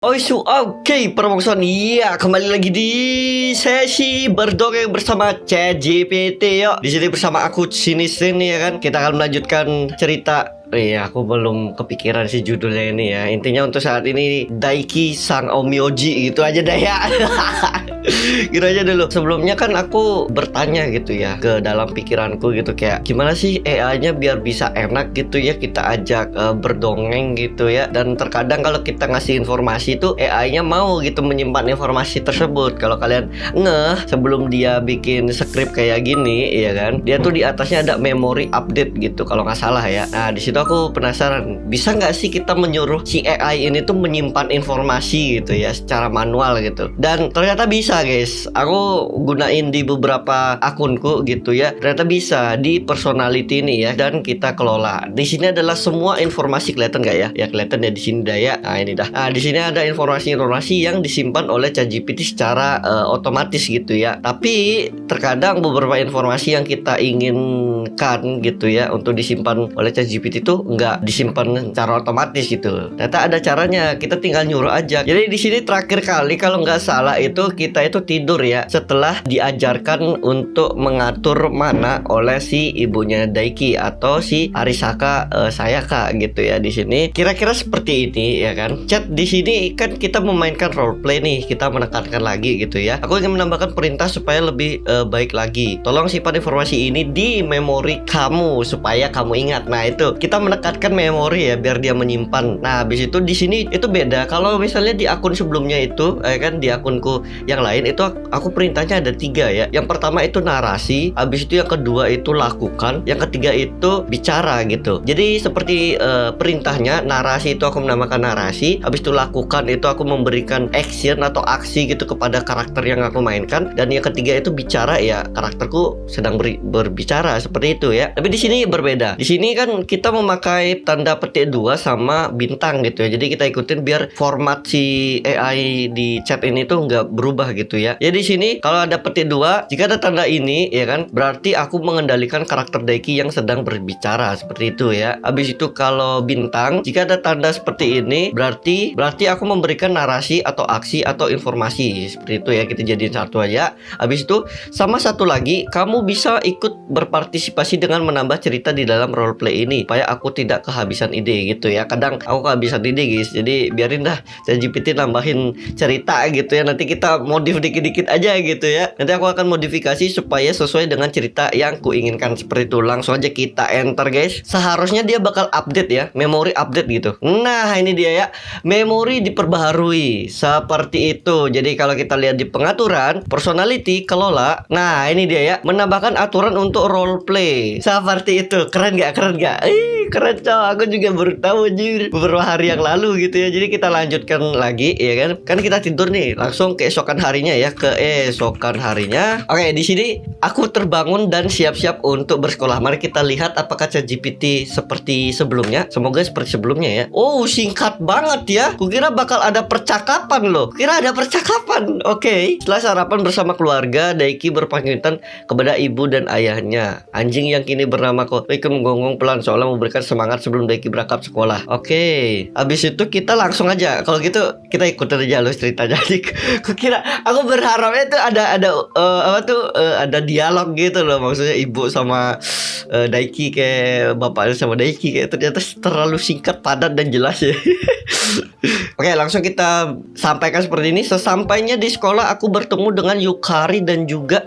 Oke, Permongson, iya kembali lagi di sesi berdongeng bersama ChatGPT. Yuk, di sini bersama aku sini ya kan. Kita akan melanjutkan cerita. Iya, aku belum kepikiran sih judulnya ini ya. Intinya untuk saat ini Daiki Sang Omyoji gitu aja dah ya. Gitu aja dulu. Sebelumnya kan aku bertanya gitu ya ke dalam pikiranku gitu, kayak gimana sih AI-nya biar bisa enak gitu ya kita ajak berdongeng gitu ya. Dan terkadang kalau kita ngasih informasi tuh AI-nya mau gitu menyimpan informasi tersebut. Kalau kalian sebelum dia bikin skrip kayak gini ya kan, dia tuh di atasnya ada memory update gitu kalau nggak salah ya. Nah, di situ aku penasaran, bisa nggak sih kita menyuruh si AI ini tuh menyimpan informasi gitu ya secara manual gitu. Dan ternyata bisa guys. Aku gunain di beberapa akunku gitu ya. Ternyata bisa di personality ini ya, dan kita kelola. Di sini adalah semua informasi, kelihatan nggak ya? Ya kelihatan ya di sini dah ya. Nah, ini dah. Nah, di sini ada informasi-informasi yang disimpan oleh ChatGPT secara otomatis gitu ya. Tapi terkadang beberapa informasi yang kita inginkan gitu ya untuk disimpan oleh ChatGPT itu nggak disimpan secara otomatis gitu. Ternyata ada caranya, kita tinggal nyuruh aja. Jadi di sini terakhir kali kalau nggak salah itu kita itu tidur ya setelah diajarkan untuk mengatur mana oleh si ibunya Daiki atau si Arisaka Sayaka gitu ya. Di sini kira-kira seperti ini ya kan. Chat di sini kan kita memainkan roleplay nih, kita menekankan lagi gitu ya. Aku ingin menambahkan perintah supaya lebih baik lagi. Tolong simpan informasi ini di memori kamu supaya kamu ingat. Nah, itu kita menekankan memori ya biar dia menyimpan. Nah, habis itu di sini itu beda. Kalau misalnya di akun sebelumnya itu kan di akunku yang lain itu aku perintahnya ada 3 ya. Yang pertama itu narasi, habis itu yang kedua itu lakukan, yang ketiga itu bicara gitu. Jadi seperti perintahnya, narasi itu aku menamakan narasi, habis itu lakukan itu aku memberikan action atau aksi gitu kepada karakter yang aku mainkan, dan yang ketiga itu bicara ya, karakterku sedang berbicara seperti itu ya. Tapi di sini berbeda. Di sini kan kita memakai tanda petik 2 sama bintang gitu ya. Jadi kita ikutin biar format si AI di chat ini tuh nggak berubah gitu ya. Jadi di sini kalau ada petik 2, jika ada tanda ini ya kan, berarti aku mengendalikan karakter Daiki yang sedang berbicara seperti itu ya. Habis itu kalau bintang, jika ada tanda seperti ini, berarti aku memberikan narasi atau aksi atau informasi seperti itu ya. Kita jadiin satu aja. Habis itu sama satu lagi, kamu bisa ikut berpartisipasi dengan menambah cerita di dalam roleplay ini supaya aku tidak kehabisan ide gitu ya. Kadang aku kehabisan ide guys, jadi biarin dah ChatGPT nambahin cerita gitu ya. Nanti kita modif dikit-dikit aja gitu ya. Nanti aku akan modifikasi supaya sesuai dengan cerita yang kuinginkan seperti itu. Langsung aja kita enter guys. Seharusnya dia bakal update ya, memori update gitu. Nah, ini dia ya, memori diperbaharui seperti itu. Jadi kalau kita lihat di pengaturan personality kelola, nah ini dia ya, menambahkan aturan untuk roleplay seperti itu. Keren gak? Keren gak? Keren cow. Aku juga baru tahu anjir beberapa hari yang lalu gitu ya. Jadi kita lanjutkan lagi ya kan. Kan kita tidur nih, langsung keesokan harinya ya, keesokan harinya. Oke, di sini aku terbangun dan siap-siap untuk bersekolah. Mari kita lihat apakah ChatGPT seperti sebelumnya. Semoga seperti sebelumnya ya. Oh, singkat banget ya. Kukira bakal ada percakapan loh. Kira ada percakapan. Oke. Setelah sarapan bersama keluarga, Daiki berpamitan kepada ibu dan ayahnya. Anjing yang kini bernama Daiki menggonggong pelan seolah memberikan semangat sebelum Daiki berangkat sekolah. Oke. Habis itu kita langsung aja. Kalau gitu kita ikutin aja loh ceritanya. Kukira, aku berharapnya tuh ada dialog gitu loh. Maksudnya ibu sama Daiki kayak bapaknya sama Daiki, kayak ternyata terlalu singkat, padat dan jelas ya. Oke, langsung kita sampaikan seperti ini. Sesampainya di sekolah aku bertemu dengan Yukari dan juga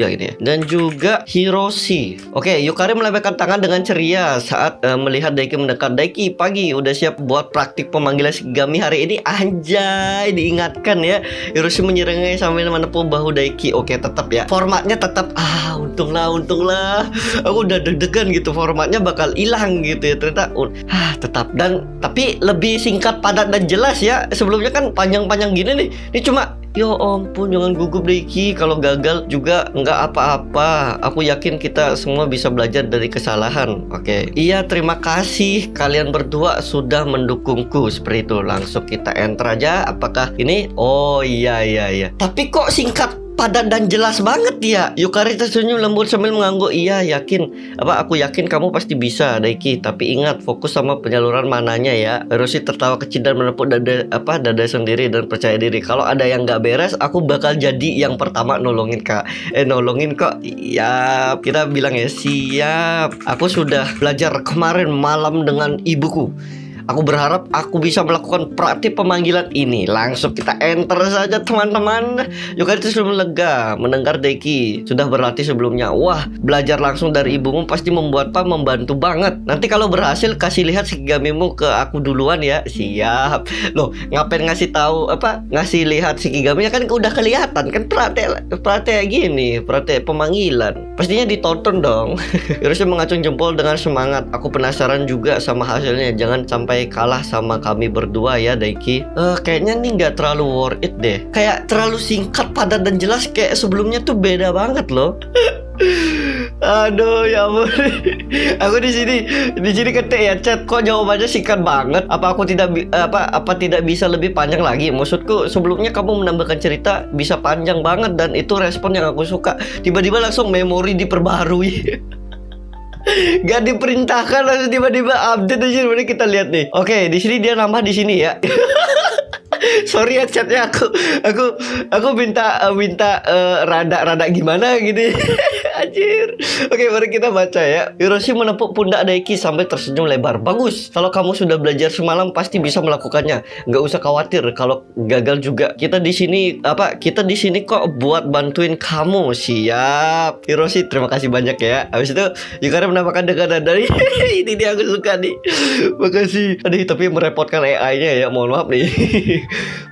ini ya, dan juga Hiroshi. Oke, Yukari melambaikan tangan dengan ceria saat melihat Daiki mendekat. Daiki, pagi, udah siap buat praktik pemanggilan Shikigami hari ini? Anjay, diingatkan ya. Hiroshi menyerengai sambil menepuk bahu Daiki. Oke, tetap ya, formatnya tetap. Untunglah. Aku udah deg-degan gitu, formatnya bakal hilang gitu ya. Ternyata tetap, dan tapi lebih singkat, padat dan jelas ya. Sebelumnya kan panjang-panjang gini nih. Ini cuma, ya ampun, jangan gugup Daiki. Kalau gagal juga nggak apa-apa. Aku yakin kita semua bisa belajar dari kesalahan. Oke. Iya, terima kasih kalian berdua sudah mendukungku. Seperti itu. Langsung kita enter aja. Apakah ini? Oh iya. Tapi kok singkat padat dan jelas banget ya. Yukari tersenyum lembut sambil mengangguk. Iya, yakin. Aku yakin kamu pasti bisa, Daiki. Tapi ingat, fokus sama penyaluran mananya ya. Hiroshi tertawa kecil dan menepuk dada sendiri dan percaya diri. Kalau ada yang nggak beres, aku bakal jadi yang pertama nolongin kok. Iya, kita bilang ya, siap. Aku sudah belajar kemarin malam dengan ibuku. Aku berharap aku bisa melakukan praktik pemanggilan ini. Langsung kita enter saja teman-teman. Yukari itu sudah lega mendengar Daiki sudah berlatih sebelumnya. Wah, belajar langsung dari ibumu pasti membantu banget. Nanti kalau berhasil kasih lihat Shikigamimu ke aku duluan ya. Siap. Loh, ngapain ngasih tahu ngasih lihat Shikigaminya kan udah kelihatan kan praktek gini, praktek pemanggilan. Pastinya ditonton dong. Hiroshi mengacung jempol dengan semangat. Aku penasaran juga sama hasilnya. Jangan sampai kalah sama kami berdua ya, Daiki. Kayaknya nih nggak terlalu worth it deh. Kayak terlalu singkat, padat dan jelas. Kayak sebelumnya tuh beda banget loh. Aduh ya ampun. Aku di sini ketik ya chat, kok jawabannya singkat banget. Apa tidak bisa lebih panjang lagi? Maksudku sebelumnya kamu menambahkan cerita bisa panjang banget dan itu respon yang aku suka. Tiba-tiba langsung memori diperbarui. Gak diperintahkan langsung tiba-tiba update aja. Mari kita lihat nih. Oke, di sini dia nambah di sini ya. Sorry ya chatnya aku minta rada gimana gitu. Anjir. Oke, mari kita baca ya. Hiroshi menepuk pundak Daiki sambil tersenyum lebar. Bagus. Kalau kamu sudah belajar semalam pasti bisa melakukannya. Nggak usah khawatir kalau gagal juga. Kita di sini kok buat bantuin kamu. Siap. Hiroshi, terima kasih banyak ya. Habis itu Yukari menambahkan dengan dari ini dia aku suka nih. Makasih. Aduh, tapi merepotkan AI-nya ya. Mohon maaf nih.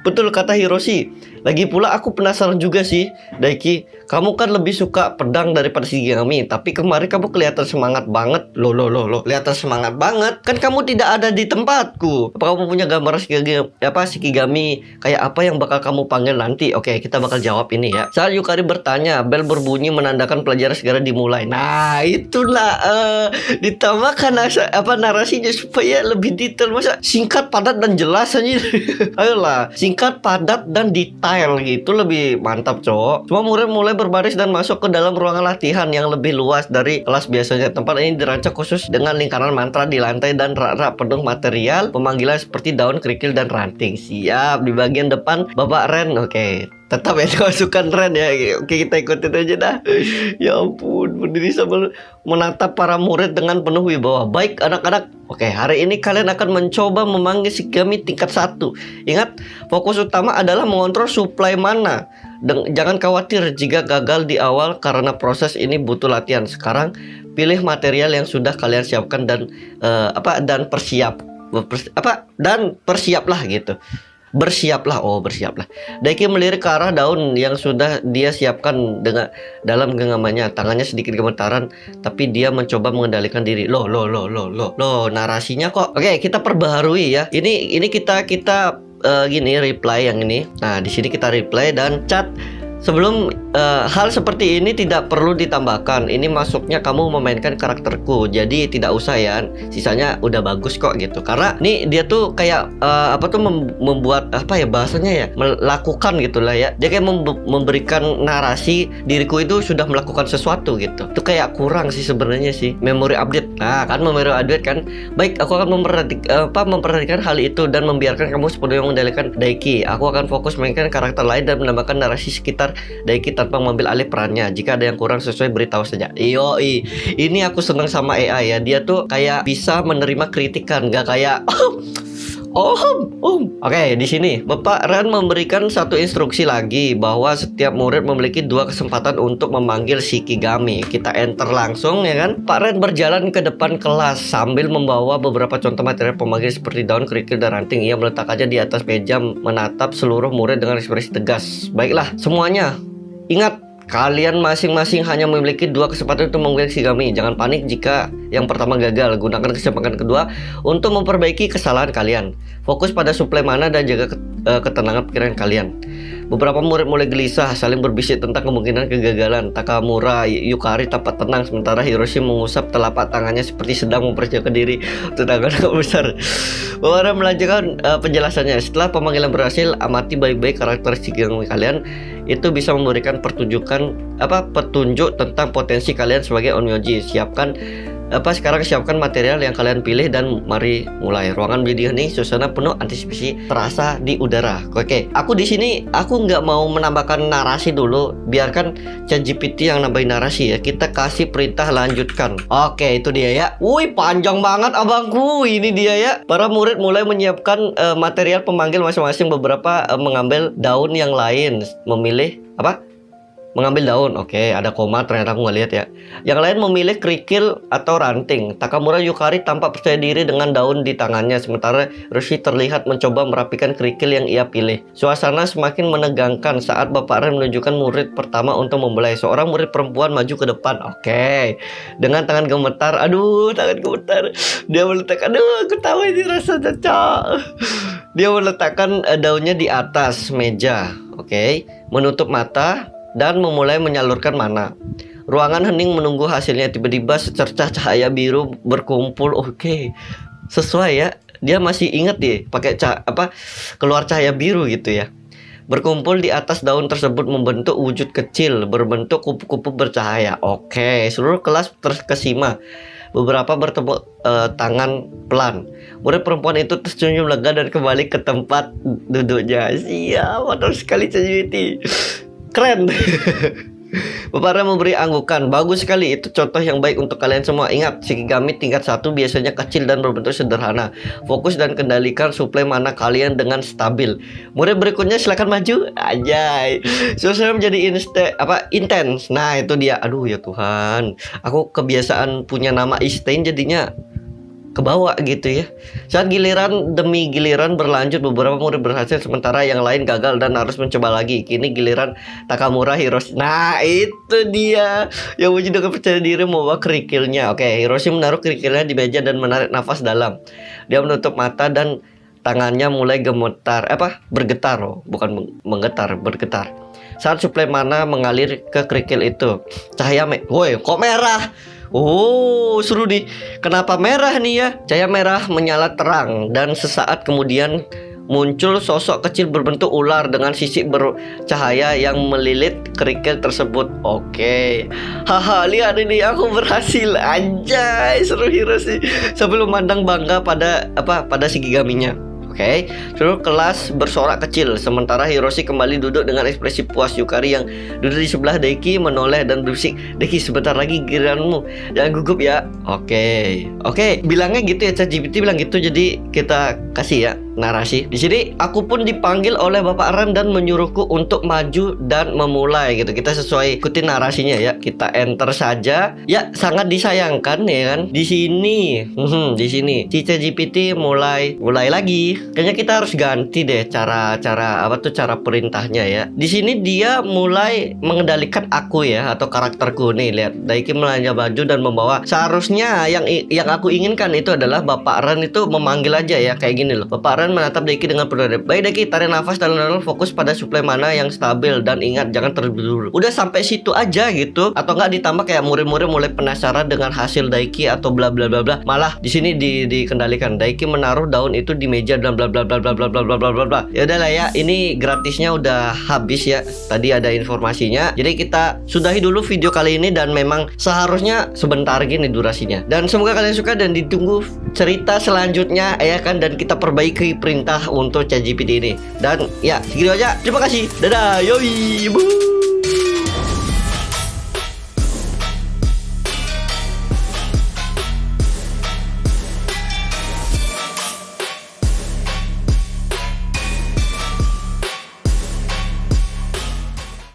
Betul kata Hiroshi. Lagi pula aku penasaran juga sih, Daiki. Kamu kan lebih suka pedang daripada Shikigami. Tapi kemarin kamu kelihatan semangat banget. Loh. Kelihatan semangat banget. Kan kamu tidak ada di tempatku. Apa kamu punya gambar Shikigami kayak apa yang bakal kamu panggil nanti? Oke, kita bakal jawab ini ya. Saat Yukari bertanya, bel berbunyi menandakan pelajaran segera dimulai. Nah, itulah ditambahkan narasinya supaya lebih detail. Masa singkat, padat dan jelas aja. Ayolah, singkat, padat dan detail gitu lebih mantap, cowok. Semua murid mulai berbaris dan masuk ke dalam ruangan latihan yang lebih luas dari kelas biasanya. Tempat ini dirancang khusus dengan lingkaran mantra di lantai dan rak-rak penuh material pemanggilan seperti daun, kerikil dan ranting. Siap. Di bagian depan Bapak Ren. Oke, tetap ya masukkan Ren ya. Oke, kita ikutin aja dah. Ya ampun, berdiri sambil menatap para murid dengan penuh wibawa. Baik anak-anak, oke, hari ini kalian akan mencoba memanggil Shikigami tingkat 1. Ingat, fokus utama adalah mengontrol suplai mana. Jangan khawatir jika gagal di awal karena proses ini butuh latihan. Sekarang pilih material yang sudah kalian siapkan dan persiaplah gitu. Bersiaplah. Daiki melirik ke arah daun yang sudah dia siapkan dalam genggamannya. Tangannya sedikit gemetaran, tapi dia mencoba mengendalikan diri. Loh, narasinya kok. Oke, kita perbaharui ya. Ini kita gini reply yang ini. Nah, di sini kita reply dan chat. Sebelum hal seperti ini tidak perlu ditambahkan. Ini masuknya kamu memainkan karakterku. Jadi tidak usah ya. Sisanya udah bagus kok gitu. Karena nih dia tuh kayak membuat bahasanya ya, melakukan gitulah ya. Dia kayak memberikan narasi diriku itu sudah melakukan sesuatu gitu. Itu kayak kurang sih sebenarnya sih. Memory update. Nah, kan memory update kan. Baik, aku akan memperhatikan hal itu dan membiarkan kamu sepenuhnya mengendalikan Daiki. Aku akan fokus memainkan karakter lain dan menambahkan narasi sekitar Daiki tanpa mengambil alih perannya. Jika ada yang kurang sesuai, beritahu saja. Ini aku seneng sama AI ya. Dia tuh kayak bisa menerima kritikan, gak kayak Oke, di sini Bapak Ren memberikan satu instruksi lagi bahwa setiap murid memiliki 2 kesempatan untuk memanggil Shikigami. Kita enter langsung ya kan. Pak Ren berjalan ke depan kelas sambil membawa beberapa contoh material pemanggil seperti daun, kerikil dan ranting. Ia meletakkannya di atas meja menatap seluruh murid dengan ekspresi tegas. Baiklah, semuanya ingat, kalian masing-masing hanya memiliki 2 kesempatan untuk memanggil Shikigami. Jangan panik jika yang pertama gagal. Gunakan kesempatan kedua untuk memperbaiki kesalahan kalian. Fokus pada suplai mana dan jaga ketenangan pikiran kalian. Beberapa murid mulai gelisah, saling berbisik tentang kemungkinan kegagalan. Takamura Yukari tampak tenang, sementara Hiroshi mengusap telapak tangannya seperti sedang mempersiapkan diri untuk tangan besar. Bapak melanjutkan penjelasannya. Setelah pemanggilan berhasil, amati baik-baik karakteristik kalian. Itu bisa memberikan petunjuk tentang potensi kalian sebagai onmyoji. Sekarang siapkan material yang kalian pilih dan mari mulai. Ruangan menjadi hening, suasana penuh antisipasi terasa di udara. Oke, aku di sini nggak mau menambahkan narasi dulu, biarkan ChatGPT yang nambahin narasi ya. Kita kasih perintah lanjutkan. Oke, itu dia ya. Wih, panjang banget abangku. Ini dia ya. Para murid mulai menyiapkan material pemanggil masing-masing. Beberapa mengambil daun yang lain, memilih mengambil daun. Oke, ada koma, ternyata aku nggak lihat ya. Yang lain memilih kerikil atau ranting. Takamura Yukari tampak percaya diri dengan daun di tangannya, sementara Hiroshi terlihat mencoba merapikan kerikil yang ia pilih. Suasana semakin menegangkan saat Bapak Ren menunjukkan murid pertama untuk memulai. Seorang murid perempuan maju ke depan. Oke, dengan tangan gemetar. Tangan gemetar. Dia meletakkan, aku tahu ini rasa cocok. Dia meletakkan daunnya di atas meja. Oke, menutup mata dan memulai menyalurkan mana. Ruangan hening menunggu hasilnya. Tiba-tiba secercah cahaya biru berkumpul. Oke, sesuai ya. Dia masih ingat pakai keluar cahaya biru gitu ya. Berkumpul di atas daun tersebut membentuk wujud kecil berbentuk kupu-kupu bercahaya. Oke, seluruh kelas terkesima. Beberapa bertepuk tangan pelan. Murid perempuan itu tersenyum lega dan kembali ke tempat duduknya. Siap, mantap sekali ChatGPT. Keren. Bapak Ren memberi anggukan. Bagus sekali, itu contoh yang baik untuk kalian semua. Ingat, Shikigami tingkat 1 biasanya kecil dan berbentuk sederhana. Fokus dan kendalikan suplai mana kalian dengan stabil. Murid berikutnya silakan maju. Anjay. Suasana menjadi intens. Nah, itu dia. Aduh ya Tuhan. Aku kebiasaan punya nama Einstein jadinya kebawa gitu ya. Saat giliran demi giliran berlanjut, beberapa murid berhasil sementara yang lain gagal dan harus mencoba lagi. Kini giliran Takamura Hiroshi. Nah, itu dia yang wujud dengan percaya diri membawa kerikilnya. Oke, Hiroshi menaruh kerikilnya di meja dan menarik nafas dalam. Dia menutup mata dan tangannya mulai bergetar. Bukan menggetar, bergetar. Saat suplai mana mengalir ke kerikil itu. Cahaya woi, kok merah? Oh, seru nih. Kenapa merah nih ya? Cahaya merah menyala terang dan sesaat kemudian muncul sosok kecil berbentuk ular dengan sisik bercahaya yang melilit kerikil tersebut. Oke. Haha, lihat ini, aku berhasil. Anjay, seru Hiroshi sambil memandang bangga pada Shikigaminya. Oke, seluruh kelas bersorak kecil. Sementara Hiroshi kembali duduk dengan ekspresi puas. Yukari yang duduk di sebelah Daiki menoleh dan berbisik, "Daiki, sebentar lagi giliranmu. Jangan gugup ya." Oke, bilangnya gitu ya, ChatGPT bilang gitu. Jadi kita kasih ya narasi. Di sini aku pun dipanggil oleh Bapak Ren dan menyuruhku untuk maju dan memulai gitu. Kita sesuai ikutin narasinya ya. Kita enter saja. Ya, sangat disayangkan ya kan. Di sini si ChatGPT mulai lagi. Kayaknya kita harus ganti deh cara perintahnya ya. Di sini dia mulai mengendalikan aku ya, atau karakterku nih. Lihat, Daiki melangkah maju dan membawa. Seharusnya yang aku inginkan itu adalah Bapak Ren itu memanggil aja ya, kayak gini loh. Bapak Ren menatap Daiki dengan penuh. Baik Daiki, tarik nafas dalam-dalam, fokus pada suplai mana yang stabil dan ingat jangan terburu-buru. Udah sampai situ aja gitu, atau enggak ditambah kayak murid-murid mulai penasaran dengan hasil Daiki atau bla bla bla bla. Malah di sini dikendalikan. Daiki menaruh daun itu di meja dan bla bla bla bla bla bla bla bla bla bla. Ya udahlah ya, ini gratisnya udah habis ya. Tadi ada informasinya. Jadi kita sudahi dulu video kali ini dan memang seharusnya sebentar gini durasinya. Dan semoga kalian suka dan ditunggu cerita selanjutnya ya kan, dan kita perbaiki perintah untuk ChatGPT ini. Dan ya, segitu aja. Terima kasih. Dadah. Yoi. Boo.